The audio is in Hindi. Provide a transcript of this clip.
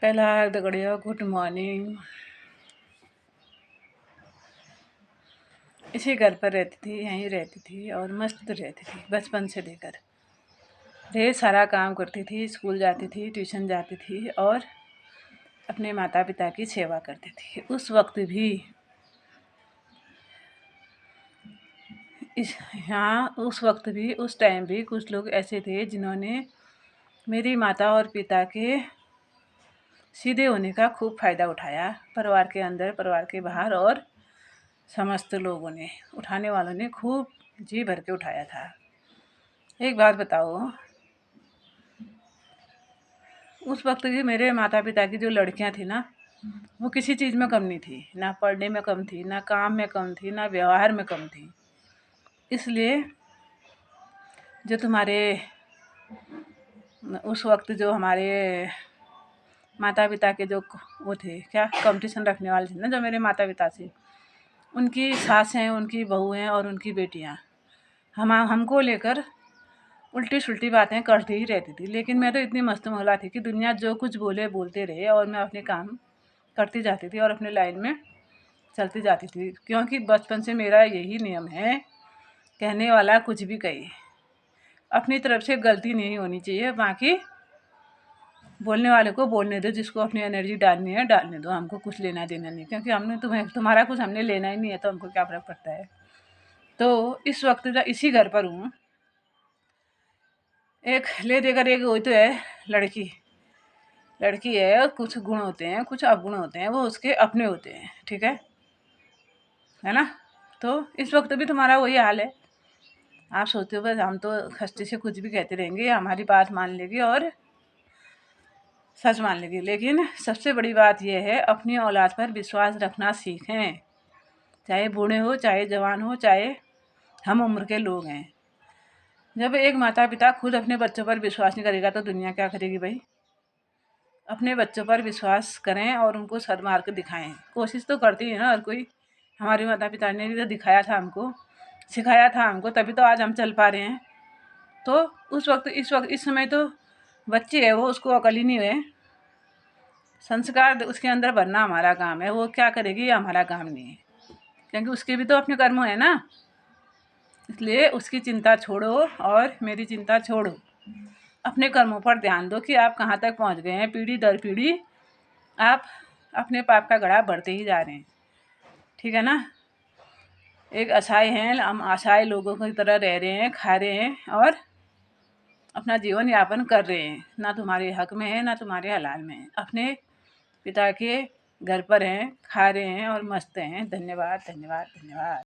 पहला दगड़ियों गुड मॉर्निंग। इसी घर पर रहती थी, यहीं रहती थी और मस्त रहती थी बचपन से लेकर। ढेर सारा काम करती थी, स्कूल जाती थी, ट्यूशन जाती थी और अपने माता पिता की सेवा करती थी। उस वक्त भी उस टाइम भी कुछ लोग ऐसे थे जिन्होंने मेरी माता और पिता के सीधे होने का खूब फ़ायदा उठाया। परिवार के अंदर, परिवार के बाहर और समस्त लोगों ने, उठाने वालों ने खूब जी भर के उठाया था। एक बात बताओ, उस वक्त की मेरे माता पिता की जो लड़कियां थी ना, वो किसी चीज़ में कम नहीं थी, ना पढ़ने में कम थी, ना काम में कम थी, ना व्यवहार में कम थी। इसलिए जो तुम्हारे उस वक्त जो हमारे माता पिता के जो वो थे, क्या कंपटीशन रखने वाले थे ना, जो मेरे माता पिता थे, उनकी सासें, उनकी बहुएं और उनकी बेटियां हमको लेकर उल्टी सुल्टी बातें करती ही रहती थी। लेकिन मैं तो इतनी मस्त महिला थी कि दुनिया जो कुछ बोले बोलते रहे और मैं अपने काम करती जाती थी और अपने लाइन में चलती जाती थी। क्योंकि बचपन से मेरा यही नियम है, कहने वाला कुछ भी कहे, अपनी तरफ से गलती नहीं होनी चाहिए, बाकी बोलने वाले को बोलने दो। जिसको अपनी एनर्जी डालनी है डालने दो, हमको कुछ लेना देना नहीं, क्योंकि हमने तुम्हारा कुछ हमने लेना ही नहीं है, तो हमको क्या फर्क पड़ता है। तो इस वक्त इसी घर पर हूँ। एक ले देकर एक वही तो है, लड़की है। कुछ गुण होते हैं, कुछ अवगुण होते हैं, वो उसके अपने होते हैं, ठीक है ना। तो इस वक्त भी तुम्हारा वही हाल है। आप सोचते हो बस हम तो खस्ती से कुछ भी कहते रहेंगे, हमारी बात मान लेगी और सच मान लेगी। लेकिन सबसे बड़ी बात यह है, अपनी औलाद पर विश्वास रखना सीखें। चाहे बूढ़े हो, चाहे जवान हो, चाहे हम उम्र के लोग हैं। जब एक माता पिता खुद अपने बच्चों पर विश्वास नहीं करेगा तो दुनिया क्या करेगी भाई। अपने बच्चों पर विश्वास करें और उनको सदमार्ग दिखाएं। कोशिश तो करती है ना हर कोई। हमारे माता पिता ने भी तो दिखाया था हमको, सिखाया था हमको, तभी तो आज हम चल पा रहे हैं। तो उस वक्त इस समय तो बच्चे है, वो उसको अकल ही नहीं हुए। संस्कार उसके अंदर भरना हमारा काम है। वो क्या करेगी ये हमारा काम नहीं है, क्योंकि उसके भी तो अपने कर्म है ना। इसलिए उसकी चिंता छोड़ो और मेरी चिंता छोड़ो। अपने कर्मों पर ध्यान दो कि आप कहाँ तक पहुँच गए हैं। पीढ़ी दर पीढ़ी आप अपने पाप का घड़ा भरते ही जा रहे हैं, ठीक है ना। एक असहाय हैं, हम असहाय लोगों की तरह रह रहे हैं, खा रहे हैं और अपना जीवन यापन कर रहे हैं। ना तुम्हारे हक में है, ना तुम्हारे हलाल में है। अपने पिता के घर पर हैं, खा रहे हैं और मस्त हैं। धन्यवाद धन्यवाद धन्यवाद।